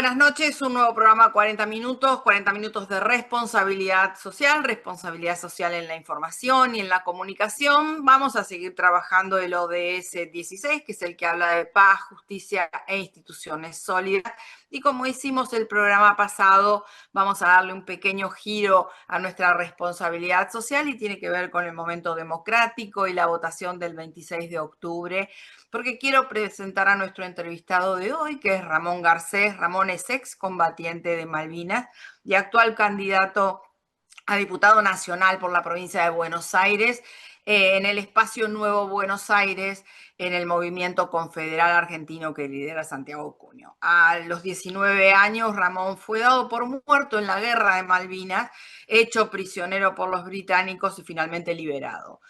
Buenas noches, un nuevo programa 40 minutos de responsabilidad social en la información y en la comunicación. Vamos a seguir trabajando el ODS 16, que es el que habla de paz, justicia e instituciones sólidas. Y como hicimos el programa pasado, vamos a darle un pequeño giro a nuestra responsabilidad social y tiene que ver con el momento democrático y la votación del 26 de octubre, porque quiero presentar a nuestro entrevistado de hoy, que es Ramón Garcés. Ramón es excombatiente de Malvinas y actual candidato a diputado nacional por la provincia de Buenos Aires, en el espacio Nuevo Buenos Aires, en el movimiento confederal argentino que lidera Santiago Cuño. A los 19 años, Ramón fue dado por muerto en la guerra de Malvinas, hecho prisionero por los británicos y finalmente liberado.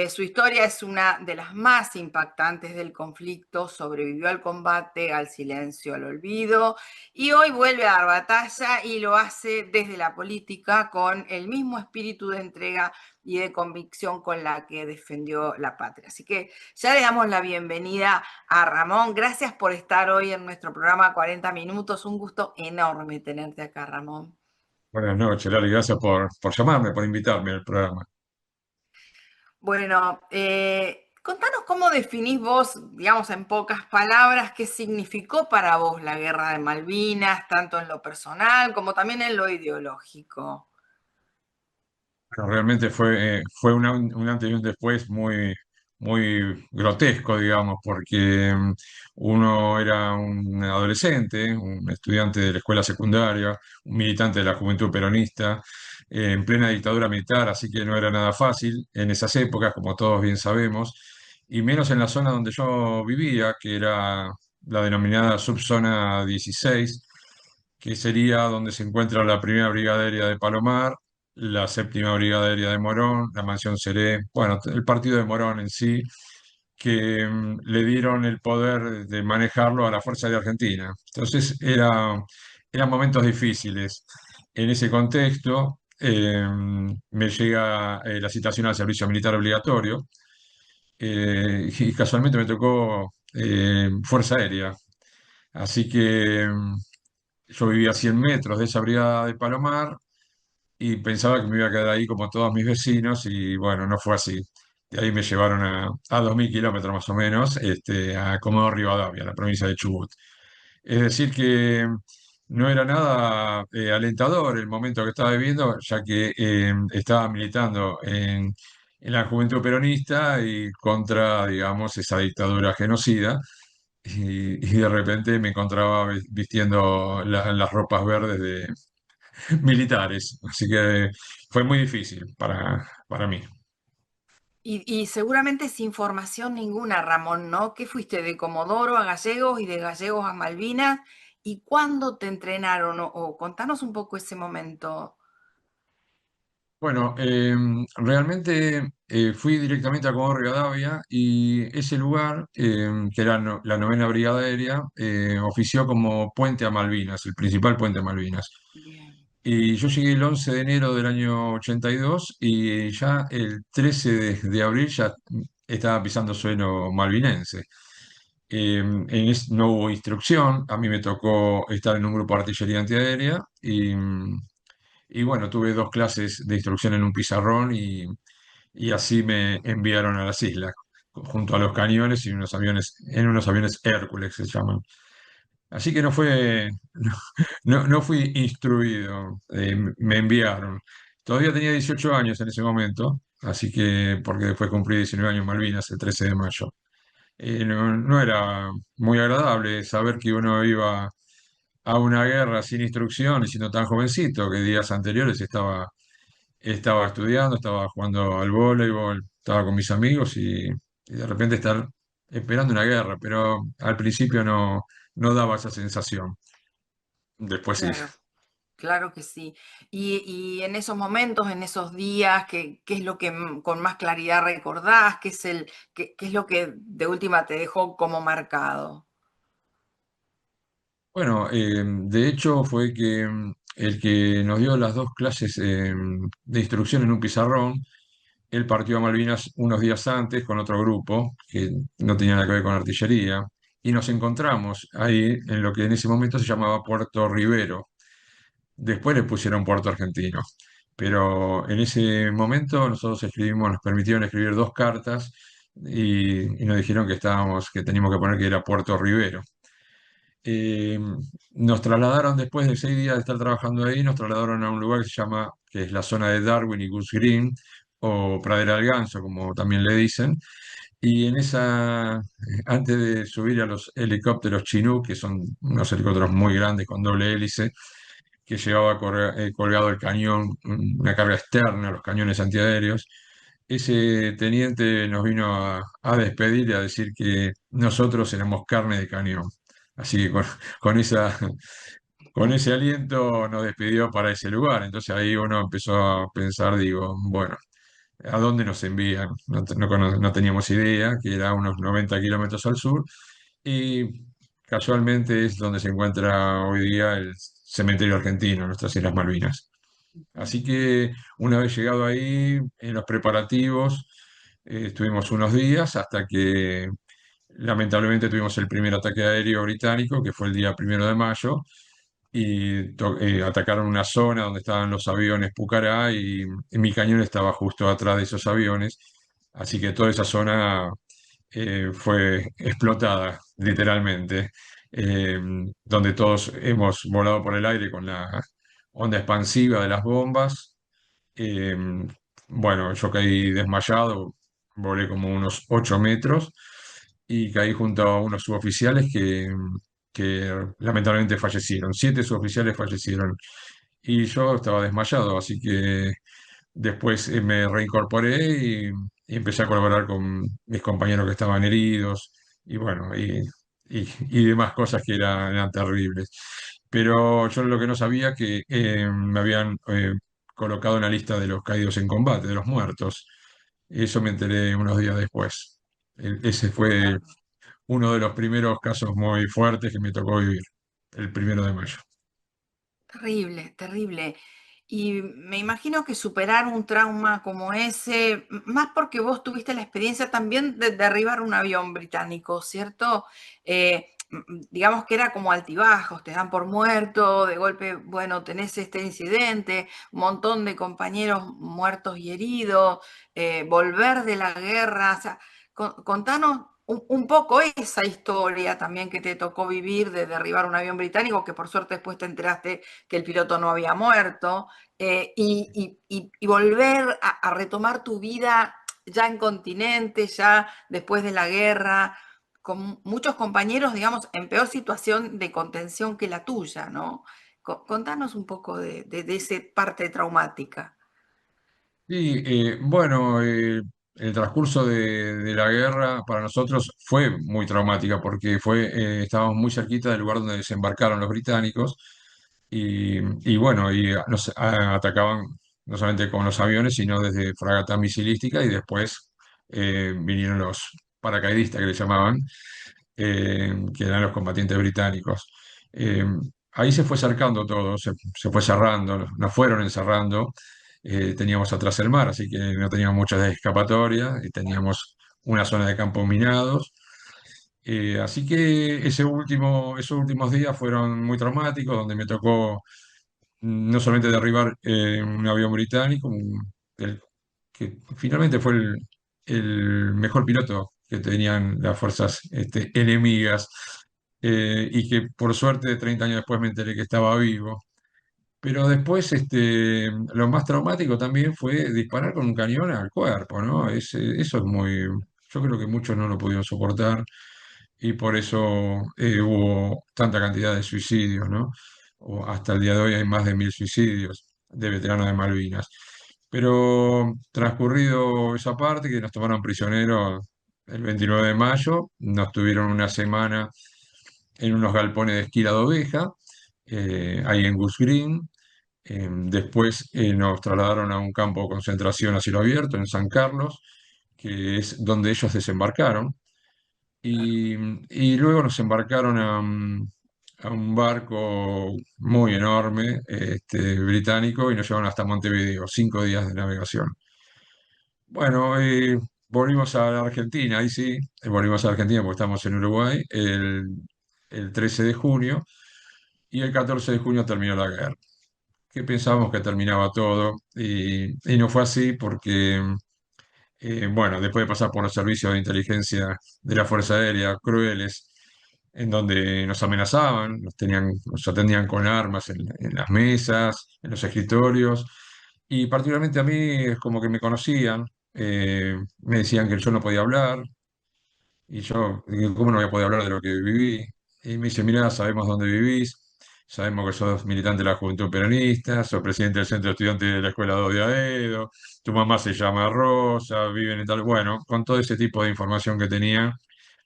Su historia es una de las más impactantes del conflicto. Sobrevivió al combate, al silencio, al olvido, y hoy vuelve a dar batalla y lo hace desde la política con el mismo espíritu de entrega y de convicción con la que defendió la patria. Así que ya le damos la bienvenida a Ramón. Gracias por estar hoy en nuestro programa 40 minutos. Un gusto enorme tenerte acá, Ramón. Buenas noches, Lali. Gracias por llamarme, por invitarme al programa. Bueno, contanos cómo definís vos, digamos en pocas palabras, qué significó para vos la guerra de Malvinas, tanto en lo personal como también en lo ideológico. Bueno, realmente fue un antes y un después muy grotesco, digamos, porque uno era un adolescente, un estudiante de la escuela secundaria, un militante de la Juventud Peronista, en plena dictadura militar, así que no era nada fácil en esas épocas, como todos bien sabemos, y menos en la zona donde yo vivía, que era la denominada subzona 16, que sería donde se encuentra la primera brigada aérea de Palomar, la séptima brigada aérea de Morón, la mansión Seré, bueno, el partido de Morón en sí, que le dieron el poder de manejarlo a la Fuerza de Argentina. Entonces eran momentos difíciles. En ese contexto me llega la citación al servicio militar obligatorio, y casualmente me tocó Fuerza Aérea. Así que yo vivía a 100 metros de esa brigada de Palomar y pensaba que me iba a quedar ahí como todos mis vecinos y bueno, no fue así. De ahí me llevaron a 2000 kilómetros más o menos, a Comodoro Rivadavia, la provincia de Chubut. Es decir que no era nada alentador el momento que estaba viviendo, ya que estaba militando en la Juventud Peronista y contra, digamos, esa dictadura genocida. Y de repente me encontraba vistiendo las ropas verdes militares, así que fue muy difícil para mí. Y seguramente sin formación ninguna, Ramón, ¿no? ¿Qué fuiste de Comodoro a Gallegos y de Gallegos a Malvinas? ¿Y cuándo te entrenaron? O contanos un poco ese momento. Bueno, realmente fui directamente a Comodoro Rivadavia y ese lugar, que era la novena Brigada Aérea, ofició como puente a Malvinas, el principal puente a Malvinas. Bien. Y yo llegué el 11 de enero del año 82 y ya el 13 de abril ya estaba pisando suelo malvinense. No hubo instrucción, a mí me tocó estar en un grupo de artillería antiaérea y bueno, tuve dos clases de instrucción en un pizarrón y así me enviaron a las islas junto a los cañones y en unos aviones Hércules se llaman. Así que no fui instruido, me enviaron. Todavía tenía 18 años en ese momento, así que, porque después cumplí 19 años en Malvinas el 13 de mayo. No era muy agradable saber que uno iba a una guerra sin instrucción y siendo tan jovencito, que días anteriores estaba estudiando, estaba jugando al voleibol, estaba con mis amigos y de repente estar esperando una guerra, pero al principio no daba esa sensación. Después sí. Claro. Claro que sí. Y en esos momentos, en esos días, ¿qué es lo que con más claridad recordás? ¿Qué es lo que de última te dejó como marcado? Bueno, de hecho fue que el que nos dio las dos clases de instrucción en un pizarrón, él partió a Malvinas unos días antes con otro grupo que no tenía nada que ver con artillería y nos encontramos ahí en lo que en ese momento se llamaba Puerto Rivero. Después le pusieron Puerto Argentino. Pero en ese momento nosotros escribimos, nos permitieron escribir dos cartas y nos dijeron que estábamos, que teníamos que poner que era Puerto Rivero. Eh, Nos trasladaron después de 6 días de estar trabajando ahí, nos trasladaron a un lugar que se llama, que es la zona de Darwin y Goose Green, o Pradera del Ganso, como también le dicen. Y en esa, antes de subir a los helicópteros Chinook, que son unos helicópteros muy grandes con doble hélice, que llevaba colgado el cañón, una carga externa, los cañones antiaéreos, ese teniente nos vino a despedir y a decir que nosotros éramos carne de cañón. Así que con con ese aliento nos despidió para ese lugar. Entonces ahí uno empezó a pensar, digo, bueno, ¿a dónde nos envían? No teníamos idea, que era unos 90 kilómetros al sur. Y casualmente es donde se encuentra hoy día el cementerio argentino, nuestras Islas Malvinas. Así que una vez llegado ahí, en los preparativos, estuvimos unos días hasta que lamentablemente tuvimos el primer ataque aéreo británico, que fue el día 1 de mayo, y atacaron una zona donde estaban los aviones Pucará y mi cañón estaba justo atrás de esos aviones, así que toda esa zona fue explotada, literalmente, eh, donde todos hemos volado por el aire con la onda expansiva de las bombas. eh, bueno, yo caí desmayado, volé como unos 8 metros y caí junto a unos suboficiales que lamentablemente fallecieron. 7 suboficiales fallecieron y yo estaba desmayado, así que después me reincorporé y empecé a colaborar con mis compañeros que estaban heridos y bueno, y demás cosas que eran terribles. Pero yo lo que no sabía que me habían colocado en la lista de los caídos en combate, de los muertos. Eso me enteré unos días después. Ese fue uno de los primeros casos muy fuertes que me tocó vivir, el 1 de mayo. Terrible, terrible. Y me imagino que superar un trauma como ese, más porque vos tuviste la experiencia también de derribar un avión británico, ¿cierto? Digamos que era como altibajos, te dan por muerto, de golpe, bueno, tenés este incidente, un montón de compañeros muertos y heridos, volver de la guerra, o sea, contanos un poco esa historia también que te tocó vivir de derribar un avión británico, que por suerte después te enteraste que el piloto no había muerto, y volver a retomar tu vida ya en continente, ya después de la guerra, con muchos compañeros, digamos, en peor situación de contención que la tuya, ¿no? Contanos un poco de esa parte traumática. Sí, bueno, el transcurso de la guerra para nosotros fue muy traumática porque estábamos muy cerquita del lugar donde desembarcaron los británicos y bueno, nos atacaban no solamente con los aviones, sino desde fragata misilística y después vinieron los paracaidistas que le llamaban, que eran los combatientes británicos. Eh, Ahí se fue cercando todo, se fue cerrando, nos fueron encerrando. Teníamos atrás el mar, así que no teníamos muchas escapatorias y teníamos una zona de campos minados. Así que esos últimos días fueron muy traumáticos, donde me tocó no solamente derribar un avión británico, el- que finalmente fue el mejor piloto que tenían las fuerzas enemigas, y que por suerte 30 años después me enteré que estaba vivo. Pero después lo más traumático también fue disparar con un cañón al cuerpo, ¿no? Eso es muy, yo creo que muchos no lo pudieron soportar y por eso hubo tanta cantidad de suicidios, ¿no? O hasta el día de hoy hay más de 1.000 suicidios de veteranos de Malvinas. Pero transcurrido esa parte, que nos tomaron prisioneros el 29 de mayo, nos tuvieron una semana en unos galpones de esquila de oveja, ahí en Goose Green. Después nos trasladaron a un campo de concentración a cielo abierto en San Carlos, que es donde ellos desembarcaron. Y, y luego nos embarcaron a un barco muy enorme, británico, y nos llevaron hasta Montevideo, 5 días de navegación. Bueno, volvimos a la Argentina, ahí sí, volvimos a la Argentina porque estamos en Uruguay el 13 de junio y el 14 de junio terminó la guerra. Que pensábamos que terminaba todo y no fue así porque, bueno, después de pasar por los servicios de inteligencia de la Fuerza Aérea crueles, en donde nos amenazaban, nos atendían con armas en las mesas, en los escritorios, y particularmente a mí es como que me conocían, me decían que yo no podía hablar, y yo, digo, ¿cómo no voy a poder hablar de lo que viví? Y me dice, mirá, sabemos dónde vivís, sabemos que sos militante de la Juventud Peronista, sos presidente del Centro de Estudiantes de la Escuela 2 de Aedo, tu mamá se llama Rosa, viven en tal... Bueno, con todo ese tipo de información que tenía,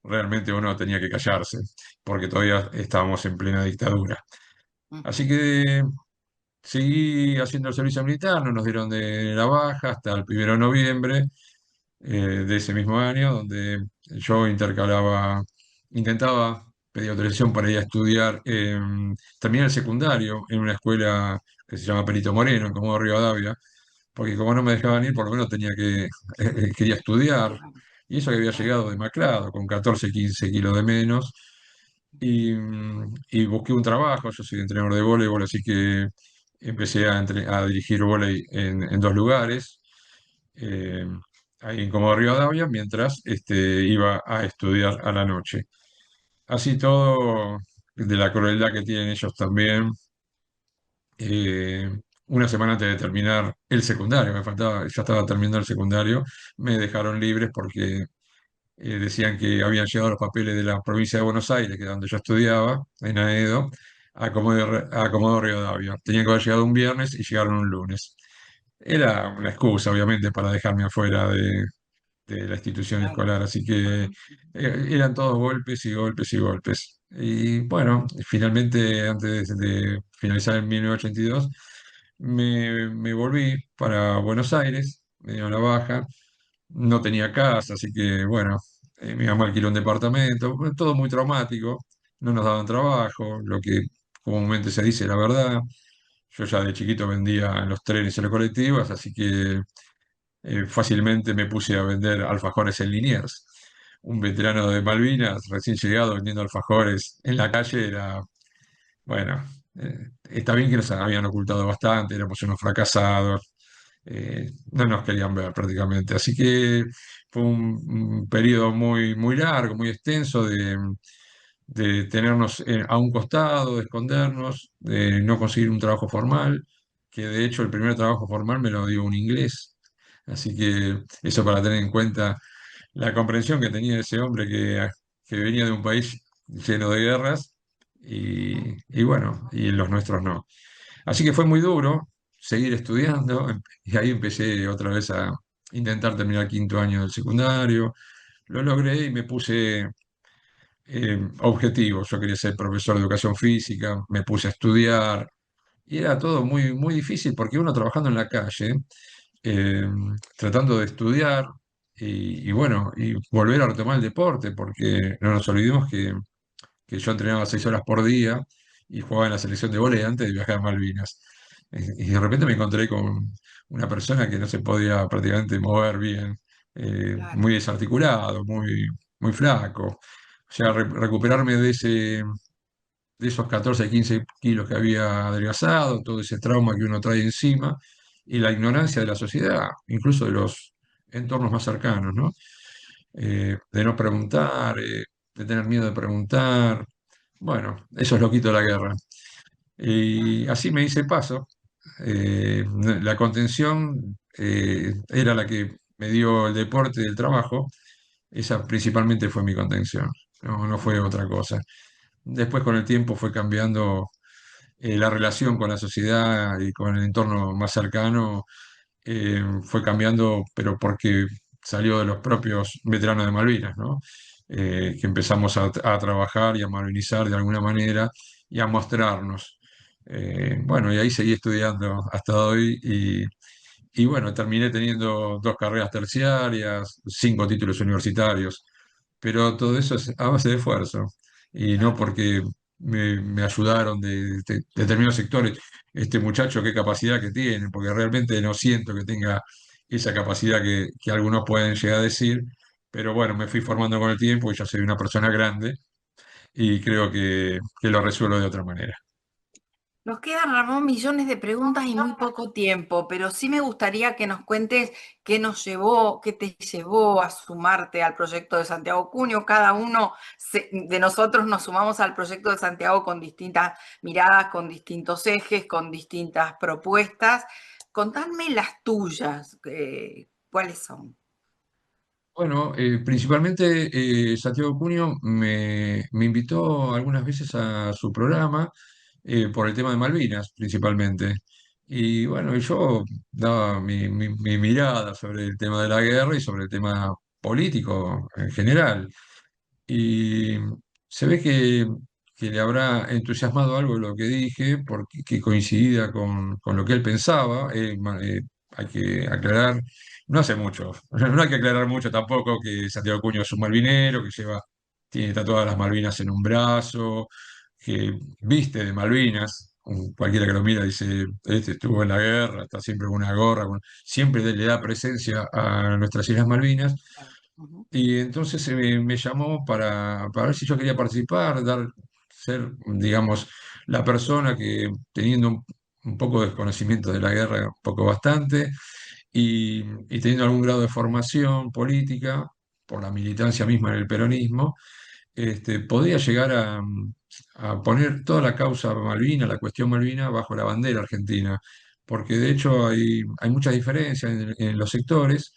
realmente uno tenía que callarse, porque todavía estábamos en plena dictadura. Así Ujú. que seguí haciendo el servicio militar, no nos dieron de la baja hasta el 1 de noviembre de ese mismo año, donde yo intentaba pedir autorización para ir a estudiar, terminar el secundario en una escuela que se llama Perito Moreno, en Comodoro Rivadavia, porque como no me dejaban ir, por lo menos quería estudiar, Claro, y eso que había claro. llegado demacrado, con 14 15 kilos de menos, y busqué un trabajo, yo soy entrenador de voleibol, así que empecé a dirigir vóley en dos lugares, eh, ahí en Comodoro Rivadavia, mientras iba a estudiar a la noche. Así todo, de la crueldad que tienen ellos también. eh, una semana antes de terminar el secundario, ya estaba terminando el secundario, me dejaron libres porque decían que habían llegado los papeles de la provincia de Buenos Aires, que es donde yo estudiaba, en Aedo, a Comodoro Rivadavia. Tenían que haber llegado un viernes y llegaron un lunes. Era una excusa, obviamente, para dejarme afuera de la institución Claro. escolar, así que eran todos golpes y golpes y golpes. Y bueno, finalmente, antes de finalizar en 1982, me volví para Buenos Aires, me dio la baja, no tenía casa, así que bueno, mi mamá alquiló un departamento, bueno, todo muy traumático, no nos daban trabajo, lo que comúnmente se dice la verdad. Yo ya de chiquito vendía en los trenes y en los colectivos, así que fácilmente me puse a vender alfajores en Liniers. Un veterano de Malvinas, recién llegado, vendiendo alfajores en la calle, era, bueno, está bien que nos habían ocultado bastante, éramos unos fracasados, no nos querían ver prácticamente. Así que fue un periodo muy, muy largo, muy extenso de tenernos a un costado, de escondernos, de no conseguir un trabajo formal, que de hecho el primer trabajo formal me lo dio un inglés. Así que eso para tener en cuenta la comprensión que tenía ese hombre que venía de un país lleno de guerras y bueno, y los nuestros no. Así que fue muy duro seguir estudiando y ahí empecé otra vez a intentar terminar el quinto año del secundario. Lo logré y me puse objetivos. Yo quería ser profesor de educación física, me puse a estudiar y era todo muy, muy difícil porque uno trabajando en la calle, eh, tratando de estudiar y bueno, y volver a retomar el deporte, porque no nos olvidemos que yo entrenaba 6 horas por día y jugaba en la selección de vóley antes de viajar a Malvinas. Y de repente me encontré con una persona que no se podía prácticamente mover bien, Claro. muy desarticulado, muy, muy flaco. O sea, recuperarme de esos 14 15 kilos que había adelgazado, todo ese trauma que uno trae encima y la ignorancia de la sociedad, incluso de los entornos más cercanos, ¿no? De no preguntar, de tener miedo de preguntar. Bueno, eso es lo quito de la guerra. Y así me hice paso. La contención era la que me dio el deporte y el trabajo. Esa principalmente fue mi contención, no fue otra cosa. Después con el tiempo fue cambiando la relación con la sociedad y con el entorno más cercano, fue cambiando, pero porque salió de los propios veteranos de Malvinas, ¿no? Que empezamos a trabajar y a malvinizar de alguna manera y a mostrarnos. Bueno, y ahí seguí estudiando hasta hoy y bueno, terminé teniendo 2 carreras terciarias, 5 títulos universitarios, pero todo eso es a base de esfuerzo y no Claro. porque me ayudaron de determinados sectores. Este muchacho, qué capacidad que tiene, porque realmente no siento que tenga esa capacidad que algunos pueden llegar a decir, pero bueno, me fui formando con el tiempo y ya soy una persona grande y creo que lo resuelvo de otra manera. Nos quedan, Ramón, millones de preguntas y muy poco tiempo, pero sí me gustaría que nos cuentes qué nos llevó, qué te llevó a sumarte al proyecto de Santiago Cunio. Cada uno de nosotros nos sumamos al proyecto de Santiago con distintas miradas, con distintos ejes, con distintas propuestas. Contadme las tuyas, ¿cuáles son? Bueno, principalmente Santiago Cunio me invitó algunas veces a su programa por el tema de Malvinas, principalmente. Y bueno, yo daba mi mirada sobre el tema de la guerra y sobre el tema político en general. Y se ve que le habrá entusiasmado algo de lo que dije, porque que coincidía con lo que él pensaba. Hay que aclarar, no hace mucho, no hay que aclarar mucho tampoco que Santiago Cuño es un malvinero, que tiene tatuadas las Malvinas en un brazo, que viste de Malvinas. Cualquiera que lo mira dice, este estuvo en la guerra, está siempre con una gorra, siempre le da presencia a nuestras Islas Malvinas. Ujú. Y entonces me llamó para ver si yo quería participar, ser, digamos, la persona que teniendo un poco de desconocimiento de la guerra, un poco bastante, y teniendo algún grado de formación política por la militancia misma en el peronismo, podía llegar a poner toda la causa Malvina, la cuestión Malvina, bajo la bandera argentina, porque de hecho hay muchas diferencias en los sectores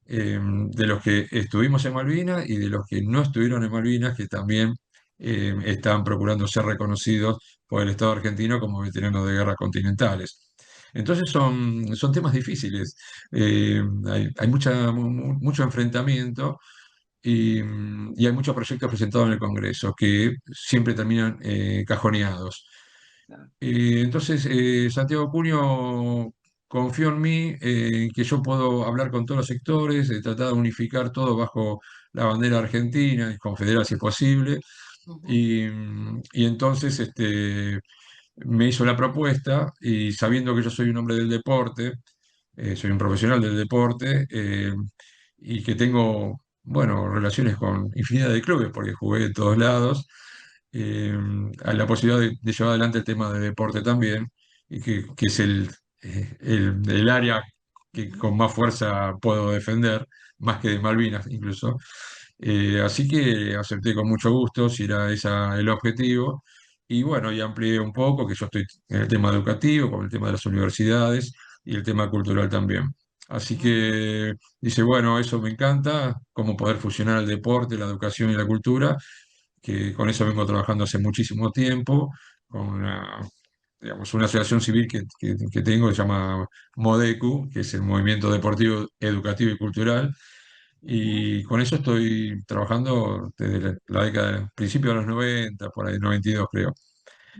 de los que estuvimos en Malvinas y de los que no estuvieron en Malvinas, que también están procurando ser reconocidos por el Estado argentino como veteranos de guerras continentales. Entonces son temas difíciles, hay mucho enfrentamiento y hay muchos proyectos presentados en el Congreso que siempre terminan cajoneados. Entonces, Santiago Cunio confió en mí, que yo puedo hablar con todos los sectores, tratar de unificar todo bajo la bandera argentina y confederal si es posible. Ujú. Y entonces me hizo la propuesta y sabiendo que yo soy un hombre del deporte, soy un profesional del deporte y que tengo, bueno, relaciones con infinidad de clubes porque jugué en todos lados, eh, a la posibilidad de llevar adelante el tema de deporte también, y que es el área que Ujú. con más fuerza puedo defender, más que de Malvinas incluso. Así que acepté con mucho gusto si era ese el objetivo. Y bueno, y amplié un poco, que yo estoy en el tema educativo, con el tema de las universidades y el tema cultural también. Así Ujú. que dice, bueno, eso me encanta, cómo poder fusionar el deporte, la educación y la cultura, que con eso vengo trabajando hace muchísimo tiempo, con digamos, una asociación civil que tengo que se llama MODECU, que es el Movimiento Deportivo, Educativo y Cultural, Ujú. y con eso estoy trabajando desde la década, principio de los 90 por ahí, 92 creo.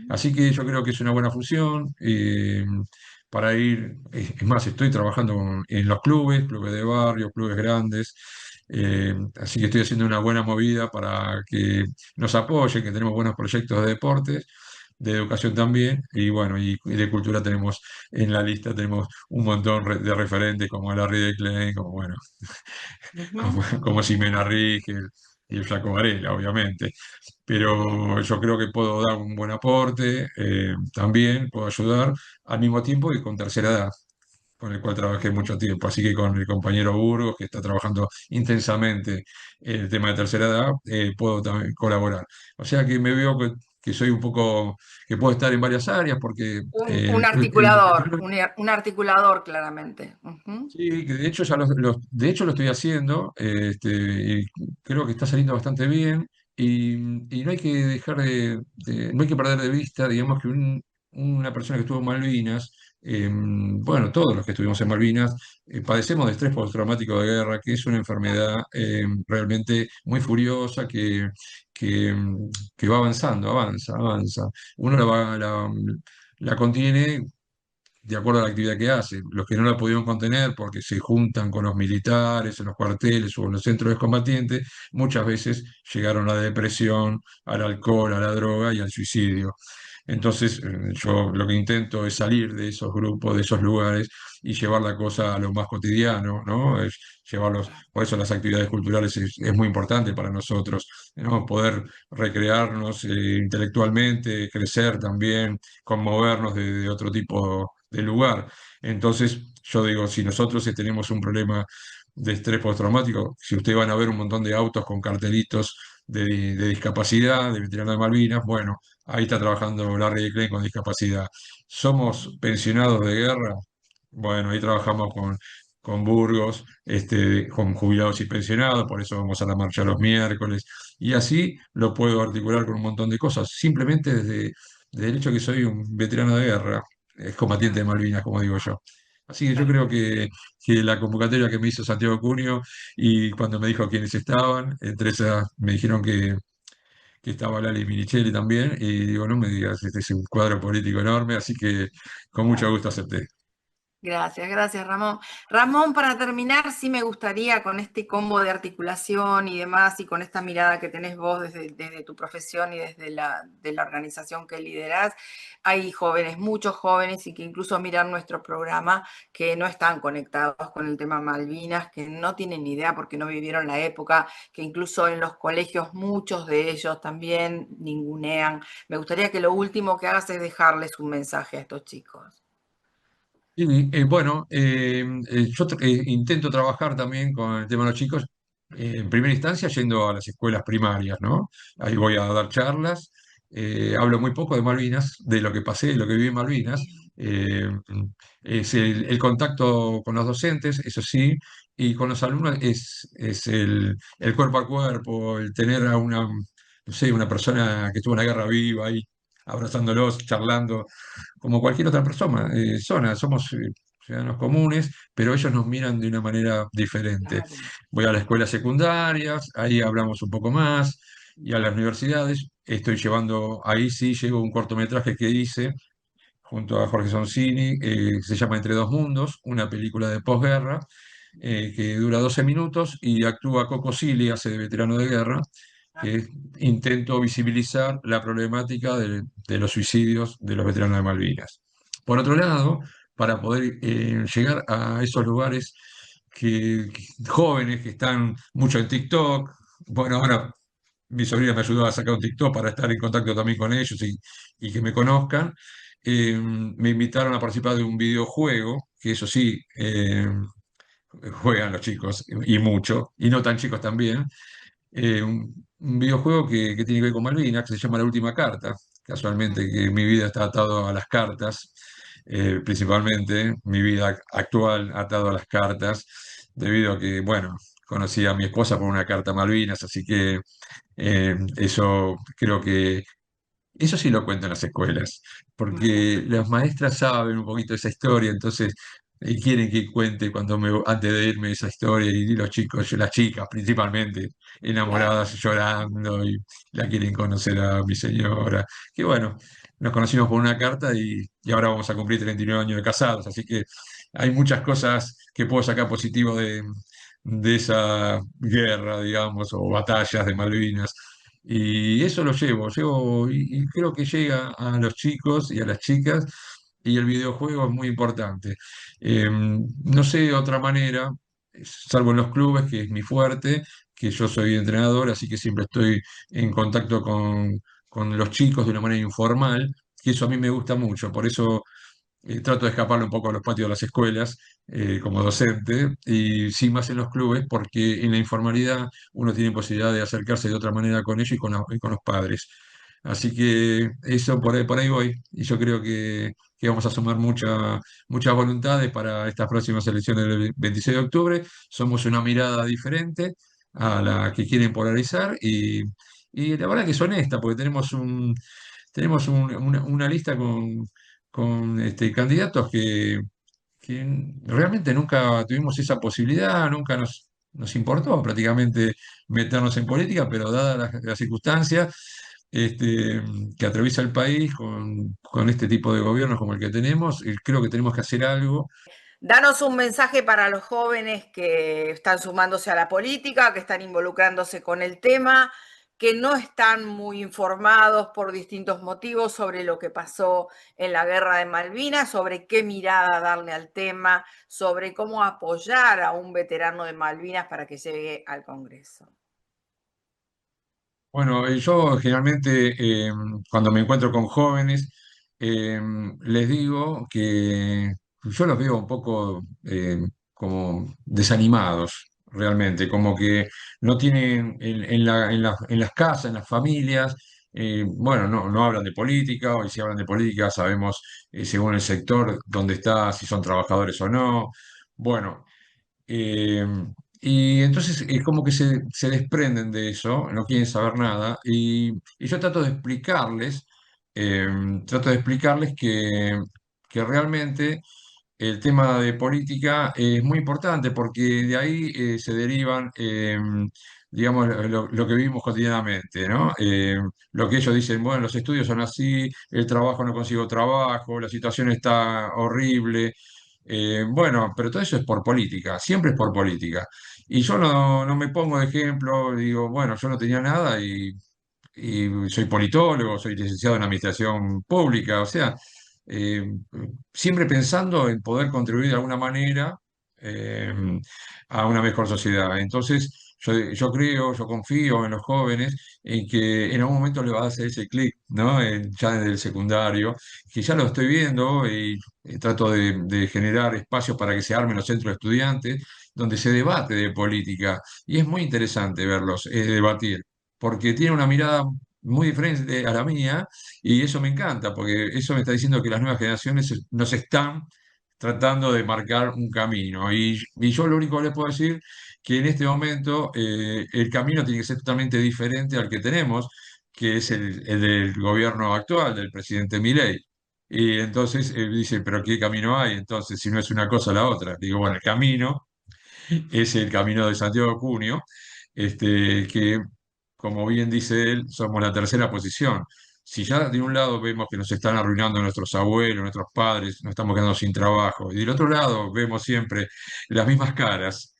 Así que yo creo que es una buena fusión para ir, es más, estoy trabajando en los clubes, clubes de barrio, clubes grandes, así que estoy haciendo una buena movida para que nos apoyen, que tenemos buenos proyectos de deportes, de educación también, y bueno, y de cultura tenemos en la lista, tenemos un montón de referentes como Larry de Klein, como bueno, Ujú. como Ximena Rigel y el Flaco Varela, obviamente, pero yo creo que puedo dar un buen aporte, también puedo ayudar, al mismo tiempo que con tercera edad, con el cual trabajé Ujú. mucho tiempo. Así que con el compañero Burgos, que está trabajando intensamente el tema de tercera edad, puedo también colaborar. O sea que me veo que soy un poco, que puedo estar en varias áreas, porque Un articulador, un articulador claramente. Ujú. sí, que de hecho de hecho lo estoy haciendo, y creo que está saliendo bastante bien, y no hay que dejar no hay que perder de vista, digamos, que una persona que estuvo en Malvinas, bueno, todos los que estuvimos en Malvinas, padecemos de estrés postraumático de guerra, que es una Claro. enfermedad realmente muy furiosa que, em, que va avanzando, avanza, avanza. Uno la contiene de acuerdo a la actividad que hacen. Los que no la pudieron contener porque se juntan con los militares en los cuarteles o en los centros de combatientes, muchas veces llegaron a la depresión, al alcohol, a la droga y al suicidio. Entonces, yo lo que intento es salir de esos grupos, de esos lugares y llevar la cosa a lo más cotidiano, ¿no? Es llevarlos, por eso las actividades culturales es muy importante para nosotros, ¿no? Poder recrearnos intelectualmente, crecer también, conmovernos de otro tipo de lugar. Entonces, yo digo, si nosotros tenemos un problema de estrés postraumático, si ustedes van a ver un montón de autos con cartelitos de discapacidad, de veteranos de Malvinas, bueno, ahí está trabajando Larry de Klein con discapacidad. ¿Somos pensionados de guerra? Bueno, ahí trabajamos con Burgos, con jubilados y pensionados, por eso vamos a la marcha los miércoles. Y así lo puedo articular con un montón de cosas, simplemente desde el hecho que soy un veterano de guerra, es combatiente de Malvinas, como digo yo. Así que yo creo que la convocatoria que me hizo Santiago Cunio y cuando me dijo quiénes estaban, entre esas me dijeron que estaba Lali Minichelli también, y digo, no me digas, este es un cuadro político enorme, así que con mucho gusto acepté. Gracias, gracias, Ramón. Ramón, para terminar, sí me gustaría con este combo de articulación y demás, y con esta mirada que tenés vos desde tu profesión y desde de la organización que liderás, hay jóvenes, muchos jóvenes, y que incluso miran nuestro programa, que no están conectados con el tema Malvinas, que no tienen ni idea porque no vivieron la época, que incluso en los colegios muchos de ellos también ningunean. Me gustaría que lo último que hagas es dejarles un mensaje a estos chicos. Y bueno, yo intento trabajar también con el tema de los chicos, en primera instancia yendo a las escuelas primarias, ¿no? Ahí voy a dar charlas, hablo muy poco de Malvinas, de lo que pasé, de lo que viví en Malvinas. eh, es el contacto con los docentes, eso sí, y con los alumnos es el cuerpo a cuerpo, el tener a una, no sé, una persona que estuvo en la guerra viva ahí, abrazándolos, charlando como cualquier otra persona. Somos ciudadanos comunes, pero ellos nos miran de una manera diferente. Claro. Voy a las escuelas secundarias, ahí hablamos un poco más, y a las universidades. Estoy llevando, ahí sí llevo un cortometraje que hice junto a Jorge Sonsini, se llama Entre dos mundos, una película de posguerra, que dura 12 minutos y actúa Coco Silly, hace de veterano de guerra, que intento visibilizar la problemática de los suicidios de los veteranos de Malvinas. Por otro lado, para poder llegar a esos lugares jóvenes que están mucho en TikTok, bueno, ahora mi sobrina me ayudó a sacar un TikTok para estar en contacto también con ellos y que me conozcan. Me invitaron a participar de un videojuego, que eso sí, juegan los chicos y mucho, y no tan chicos también, un videojuego que tiene que ver con Malvinas, que se llama La Última Carta. Casualmente que mi vida está atado a las cartas, principalmente mi vida actual atado a las cartas, debido a que, bueno, conocí a mi esposa por una carta a Malvinas, así que eso creo que eso sí lo cuentan las escuelas, porque las maestras saben un poquito de esa historia, entonces quieren que cuente antes de irme esa historia y los chicos, las chicas principalmente, Claro. enamoradas, llorando y la quieren conocer a mi señora. Que bueno, nos conocimos por una carta y ahora vamos a cumplir 39 años de casados, así que hay muchas cosas que puedo sacar positivo de esa guerra, digamos, o batallas de Malvinas. Y eso lo llevo y creo que llega a los chicos y a las chicas y el videojuego es muy importante. No sé de otra manera, salvo en los clubes, que es mi fuerte, que yo soy entrenador, así que siempre estoy en contacto con los chicos de una manera informal, que eso a mí me gusta mucho, por eso trato de escaparle un poco a los patios de las escuelas como docente y sí más en los clubes porque en la informalidad uno tiene posibilidad de acercarse de otra manera con ellos y con los padres. Así que eso por ahí voy y yo creo que vamos a sumar muchas voluntades para estas próximas elecciones del 26 de octubre. Somos una mirada diferente a la que quieren polarizar y la verdad que es honesta porque tenemos una lista con candidatos que realmente nunca tuvimos esa posibilidad, nunca nos importó prácticamente meternos en política, pero dadas las circunstancias, que atraviesa el país con este tipo de gobiernos como el que tenemos, y creo que tenemos que hacer algo. Danos un mensaje para los jóvenes que están sumándose a la política, que están involucrándose con el tema, que no están muy informados por distintos motivos sobre lo que pasó en la guerra de Malvinas, sobre qué mirada darle al tema, sobre cómo apoyar a un veterano de Malvinas para que llegue al Congreso. Bueno, yo generalmente cuando me encuentro con jóvenes, les digo que yo los veo un poco como desanimados, realmente, como que no tienen en las casas, en las familias, bueno, no hablan de política, o si hablan de política sabemos según el sector dónde está, si son trabajadores o no. Bueno. Eh, y entonces es como que se desprenden de eso, no quieren saber nada, y yo eh, trato de explicarles que realmente el tema de política es muy importante porque de ahí se derivan, digamos, lo que vivimos cotidianamente, ¿no? Lo que ellos dicen, bueno, los estudios son así, el trabajo no consigo trabajo, la situación está horrible. Bueno, pero todo eso es por política, siempre es por política. Y yo no me pongo de ejemplo, digo, bueno, yo no tenía nada y soy politólogo, soy licenciado en administración pública, o sea, eh, siempre pensando en poder contribuir de alguna manera eh, a una mejor sociedad. Entonces, yo confío en los jóvenes en que en algún momento le va a hacer ese clic, ¿no? Ya desde el secundario, que ya lo estoy viendo y trato de generar espacios para que se armen los centros de estudiantes, donde se debate de política. Y es muy interesante verlos debatir porque tiene una mirada muy diferente a la mía y eso me encanta, porque eso me está diciendo que las nuevas generaciones nos están tratando de marcar un camino. Y yo lo único que les puedo decir que en este momento el camino tiene que ser totalmente diferente al que tenemos, que es el del gobierno actual, del presidente Milei. Y entonces dice, pero ¿qué camino hay? Entonces, si no es una cosa, la otra. Digo, bueno, el camino es el camino de Santiago de Junio, que, como bien dice él, somos la tercera posición. Si ya de un lado vemos que nos están arruinando nuestros abuelos, nuestros padres, nos estamos quedando sin trabajo, y del otro lado vemos siempre las mismas caras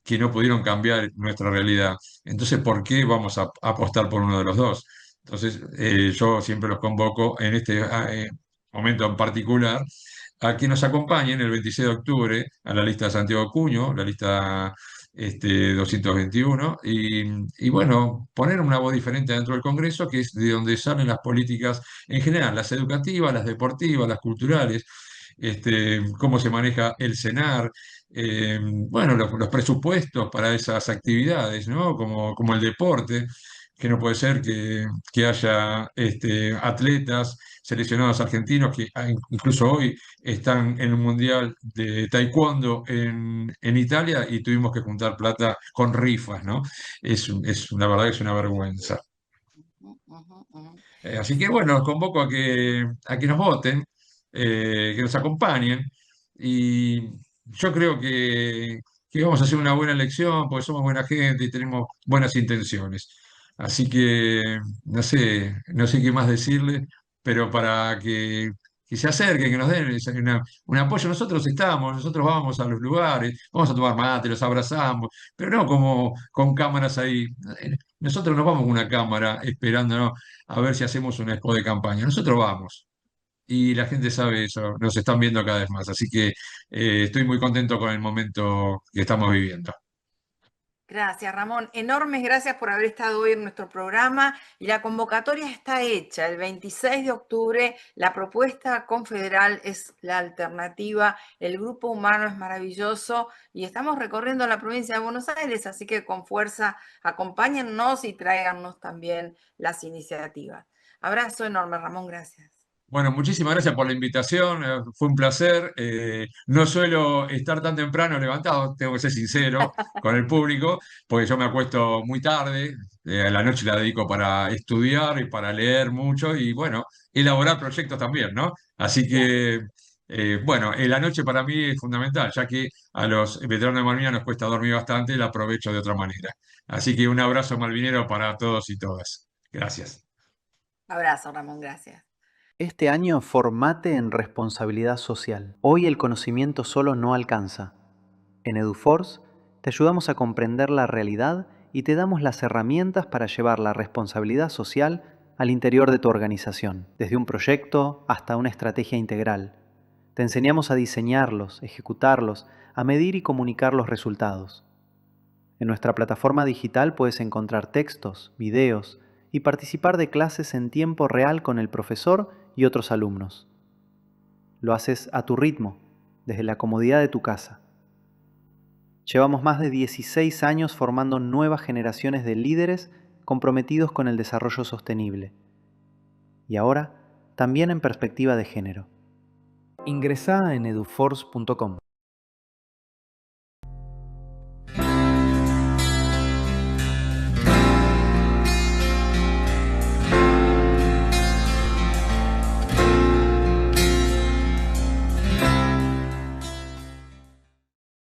que no pudieron cambiar nuestra realidad, entonces, ¿por qué vamos a apostar por uno de los dos? Entonces, yo siempre los convoco en este momento en particular a que nos acompañen el 26 de octubre a la lista de Santiago Cuño, la lista 221, y bueno, poner una voz diferente dentro del Congreso, que es de donde salen las políticas en general, las educativas, las deportivas, las culturales, cómo se maneja el CENAR, bueno, los presupuestos para esas actividades, ¿no? Como el deporte, que no puede ser que haya atletas seleccionados argentinos que incluso hoy están en un mundial de taekwondo en Italia y tuvimos que juntar plata con rifas, ¿no? La verdad que es una vergüenza. Ujú, ujú. Así que bueno, los convoco a que nos voten, que nos acompañen y yo creo que vamos a hacer una buena elección porque somos buena gente y tenemos buenas intenciones. Así que no sé qué más decirles, pero para que se acerquen, que nos den un apoyo. Nosotros vamos a los lugares, vamos a tomar mate, los abrazamos, pero no como con cámaras ahí. Nosotros nos vamos con una cámara esperando a ver si hacemos un expo de campaña. Nosotros vamos. Y la gente sabe eso, nos están viendo cada vez más. Así que estoy muy contento con el momento que estamos viviendo. Gracias, Ramón. Enormes gracias por haber estado hoy en nuestro programa y la convocatoria está hecha. El 26 de octubre la propuesta confederal es la alternativa. El grupo humano es maravilloso y estamos recorriendo la provincia de Buenos Aires, así que con fuerza acompáñennos y tráiganos también las iniciativas. Abrazo enorme, Ramón. Gracias. Bueno, muchísimas gracias por la invitación, fue un placer. No suelo estar tan temprano levantado, tengo que ser sincero con el público, porque yo me acuesto muy tarde, a la noche la dedico para estudiar y para leer mucho y bueno, elaborar proyectos también, ¿no? Así que, bueno, la noche para mí es fundamental, ya que a los veteranos de Malvinas nos cuesta dormir bastante, la aprovecho de otra manera. Así que un abrazo malvinero para todos y todas. Gracias. Abrazo, Ramón, gracias. Este año formate en responsabilidad social. Hoy el conocimiento solo no alcanza. En EduForce te ayudamos a comprender la realidad y te damos las herramientas para llevar la responsabilidad social al interior de tu organización, desde un proyecto hasta una estrategia integral. Te enseñamos a diseñarlos, ejecutarlos, a medir y comunicar los resultados. En nuestra plataforma digital puedes encontrar textos, videos y participar de clases en tiempo real con el profesor y otros alumnos. Lo haces a tu ritmo, desde la comodidad de tu casa. Llevamos más de 16 años formando nuevas generaciones de líderes comprometidos con el desarrollo sostenible. Y ahora, también en perspectiva de género. Ingresá en eduforce.com.